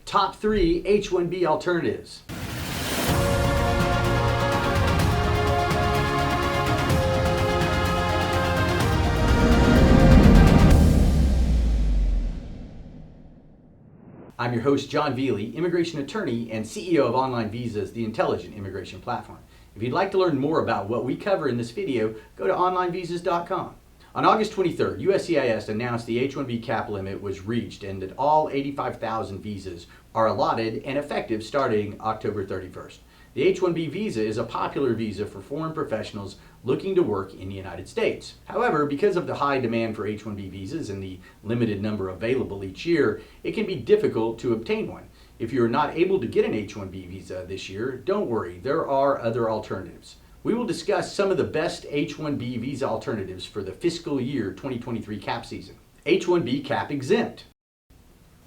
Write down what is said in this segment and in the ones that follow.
Top 3 H-1B alternatives. I'm your host, John Veely, immigration attorney and CEO of Online Visas, the intelligent immigration platform. If you'd like to learn more about what we cover in this video, go to onlinevisas.com. On August 23rd, USCIS announced the H-1b Capital Limit was reached and that all 85,000 visas are allotted and effective starting October 31st. The H-1b visa is a popular visa for foreign professionals looking to work in the United States. However, because of the high demand for H-1b visas and the limited number available each year, it can be difficult to obtain one. If you're not able to get an H-1b visa this year, don't worry, there are other alternatives. We will discuss some of the best H-1b visa alternatives for the fiscal year 2023 cap season. H-1b Cap Exempt.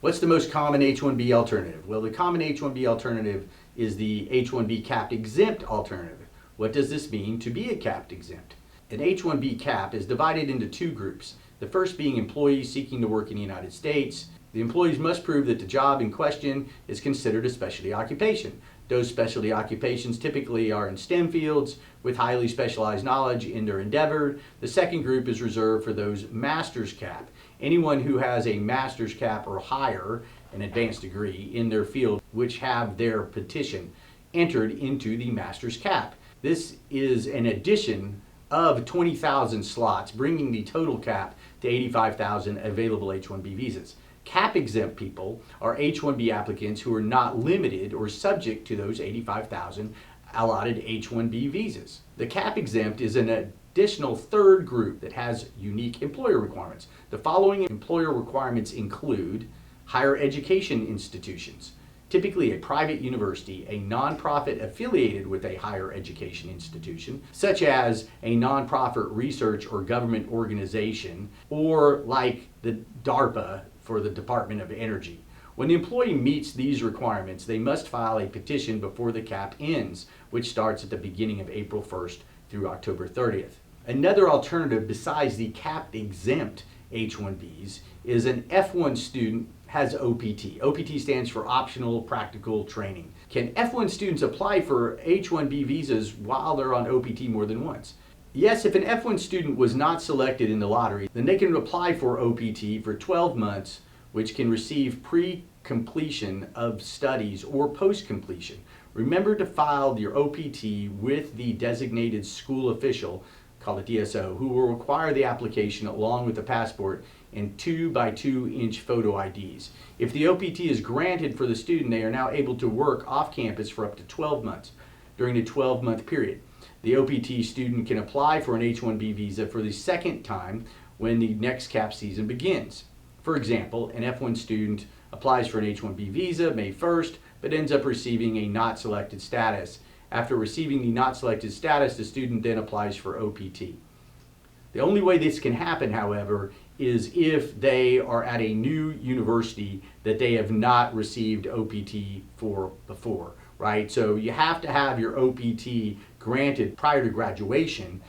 What's the most common H-1b alternative? Well, the common H-1b alternative is the H-1b Cap Exempt alternative. What does this mean to be a capped exempt? An H-1b cap is divided into two groups. The first being employees seeking to work in the United States. The employees must prove that the job in question is considered a specialty occupation. Those specialty occupations typically are in STEM fields with highly specialized knowledge in their endeavor. The second group is reserved for those master's cap. Anyone who has a master's cap or higher, an advanced degree, in their field which have their petition entered into the master's cap. This is an addition of 20,000 slots, bringing the total cap to 85,000 available H-1b visas. Cap exempt people are H-1b applicants who are not limited or subject to those 85,000 allotted H-1b visas. The cap exempt is an additional third group that has unique employer requirements. The following employer requirements include higher education institutions, typically a private university, a nonprofit affiliated with a higher education institution, such as a nonprofit research or government organization, or like the DARPA for the Department of Energy. When the employee meets these requirements, they must file a petition before the cap ends, which starts at the beginning of April 1st through October 30th. Another alternative besides the capped exempt H-1Bs is an F1 student has OPT. OPT stands for Optional Practical Training. Can F1 students apply for H-1B visas while they're on OPT more than once? Yes, if an F1 student was not selected in the lottery, then they can apply for OPT for 12 months, which can receive pre-completion of studies or post-completion. Remember to file your OPT with the designated school official, called a DSO, who will require the application along with the passport and 2x2-inch photo IDs. If the OPT is granted for the student, they are now able to work off campus for up to 12 months. During the 12-month period, the OPT student can apply for an H-1B visa for the second time when the next cap season begins. For example, an F1 student applies for an H-1B visa May 1st, but ends up receiving a not selected status. After receiving the not selected status, the student then applies for OPT. The only way this can happen, however, is if they are at a new university that they have not received OPT for before, right? So you have to have your OPT granted prior to graduation.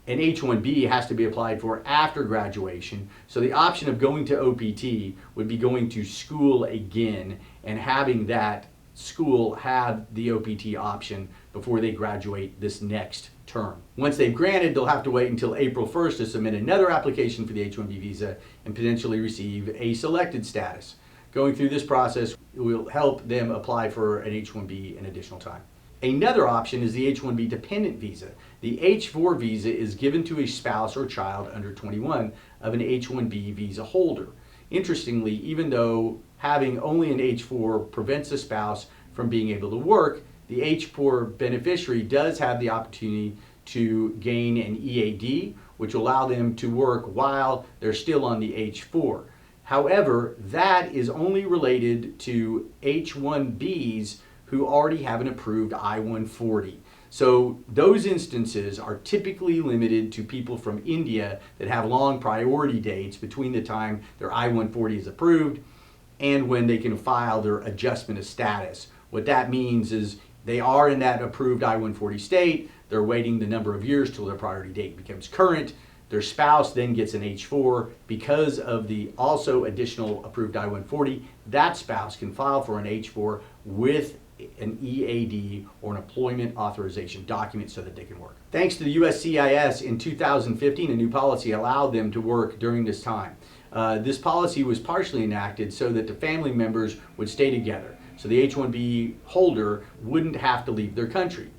An H-1B has to be applied for after graduation. So the option of going to OPT would be going to school again and having that school have the OPT option before they graduate this next term. Once they've granted, they'll have to wait until April 1st to submit another application for the H-1B visa and potentially receive a selected status. Going through this process will help them apply for an H-1B an additional time. Another option is the H-1b Dependent Visa. The H-4 visa is given to a spouse or child under 21 of an H-1B visa holder. Interestingly, even though having only an H-4 prevents a spouse from being able to work, the H-4 beneficiary does have the opportunity to gain an EAD, which will allow them to work while they're still on the H-4. However, that is only related to H-1Bs who already have an approved I-140. So those instances are typically limited to people from India that have long priority dates between the time their I-140 is approved and when they can file their adjustment of status. What that means is they are in that approved I-140 state, they're waiting the number of years till their priority date becomes current, their spouse then gets an H-4. Because of the also additional approved I-140, that spouse can file for an H-4 with an EAD or an employment authorization document so that they can work. Thanks to the USCIS in 2015, a new policy allowed them to work during this time. This policy was partially enacted so that the family members would stay together, so the H-1B holder wouldn't have to leave their country.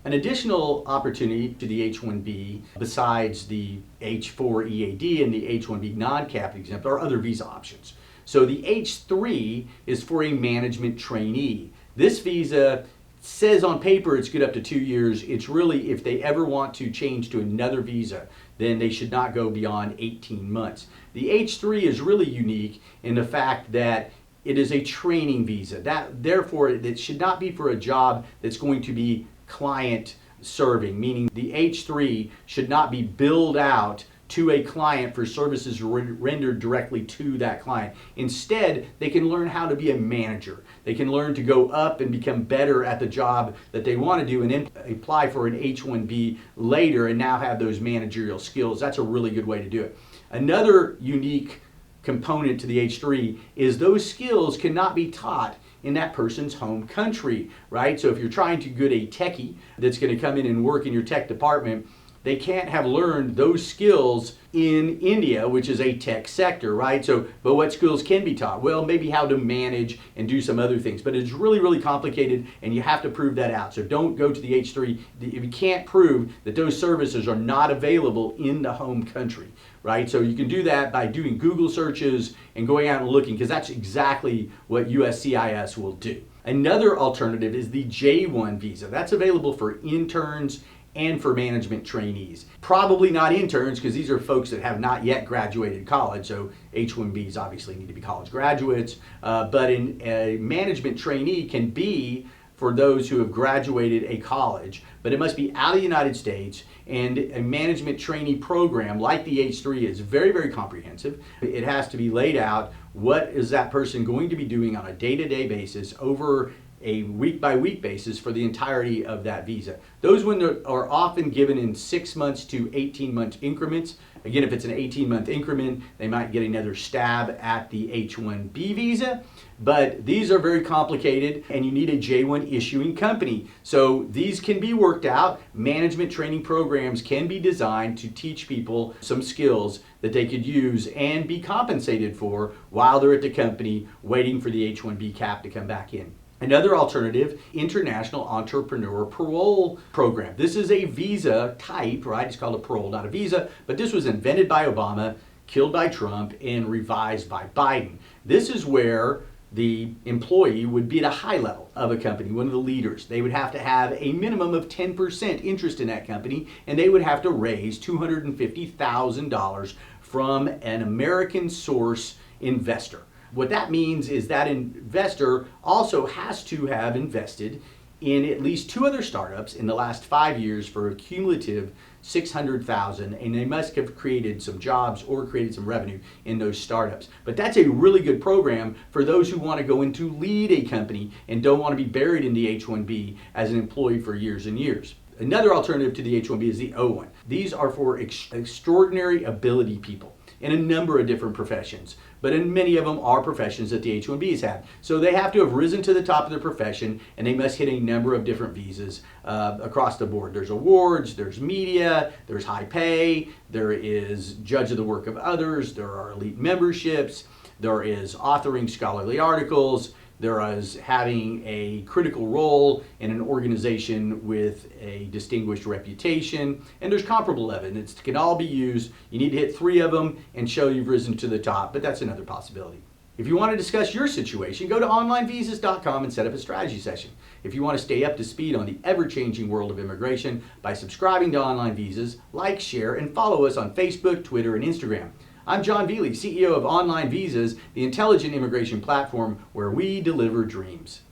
An additional opportunity to the H-1B, besides the H-4 EAD and the H-1B non-capital exempt, are other visa options. So the H-3 is for a management trainee. This visa says on paper it's good up to 2 years. It's really, if they ever want to change to another visa, then they should not go beyond 18 months. The H-3 is really unique in the fact that it is a training visa. Therefore, it should not be for a job that's going to be client serving, meaning the H-3 should not be billed out to a client for services rendered directly to that client. Instead, they can learn how to be a manager. They can learn to go up and become better at the job that they want to do, and then apply for an H-1B later and now have those managerial skills. That's a really good way to do it. Another unique component to the H-3 is those skills cannot be taught in that person's home country, right? So if you're trying to get a techie that's going to come in and work in your tech department, they can't have learned those skills in India, which is a tech sector, right? But what skills can be taught? Well, maybe how to manage and do some other things, but it's really, really complicated and you have to prove that out. So don't go to the H-3 if you can't prove that those services are not available in the home country, right? So you can do that by doing Google searches and going out and looking, because that's exactly what USCIS will do. Another alternative is the J-1 visa. That's available for interns and for management trainees. Probably not interns, because these are folks that have not yet graduated college, so H-1Bs obviously need to be college graduates, but a management trainee can be for those who have graduated a college, but it must be out of the United States, and a management trainee program like the H-3 is very, very comprehensive. It has to be laid out what is that person going to be doing on a day-to-day basis over a week-by-week basis for the entirety of that visa. Those ones are often given in 6 months to 18-month increments. Again, if it's an 18-month increment, they might get another stab at the H-1B visa, but these are very complicated and you need a J-1 issuing company. So these can be worked out. Management training programs can be designed to teach people some skills that they could use and be compensated for while they're at the company waiting for the H-1B cap to come back in. Another alternative, International Entrepreneur Parole Program. This is a visa type, right? It's called a parole, not a visa, but this was invented by Obama, killed by Trump, and revised by Biden. This is where the employee would be at a high level of a company, one of the leaders. They would have to have a minimum of 10% interest in that company, and they would have to raise $250,000 from an American source investor. What that means is that investor also has to have invested in at least 2 other startups in the last 5 years for a cumulative $600,000, and they must have created some jobs or created some revenue in those startups. But that's a really good program for those who want to go in to lead a company and don't want to be buried in the H-1B as an employee for years and years. Another alternative to the H-1B is the O-1. These are for extraordinary ability people in a number of different professions, but in many of them are professions that the H-1Bs have. So they have to have risen to the top of their profession, and they must hit a number of different visas across the board. There's awards, there's media, there's high pay, there is judge of the work of others, there are elite memberships, there is authoring scholarly articles, there is having a critical role in an organization with a distinguished reputation, and there's comparable evidence. It can all be used. You need to hit 3 of them and show you've risen to the top, but that's another possibility. If you want to discuss your situation, go to onlinevisas.com and set up a strategy session. If you want to stay up to speed on the ever-changing world of immigration by subscribing to Online Visas, like, share, and follow us on Facebook, Twitter, and Instagram. I'm John Veely, CEO of Online Visas, the intelligent immigration platform where we deliver dreams.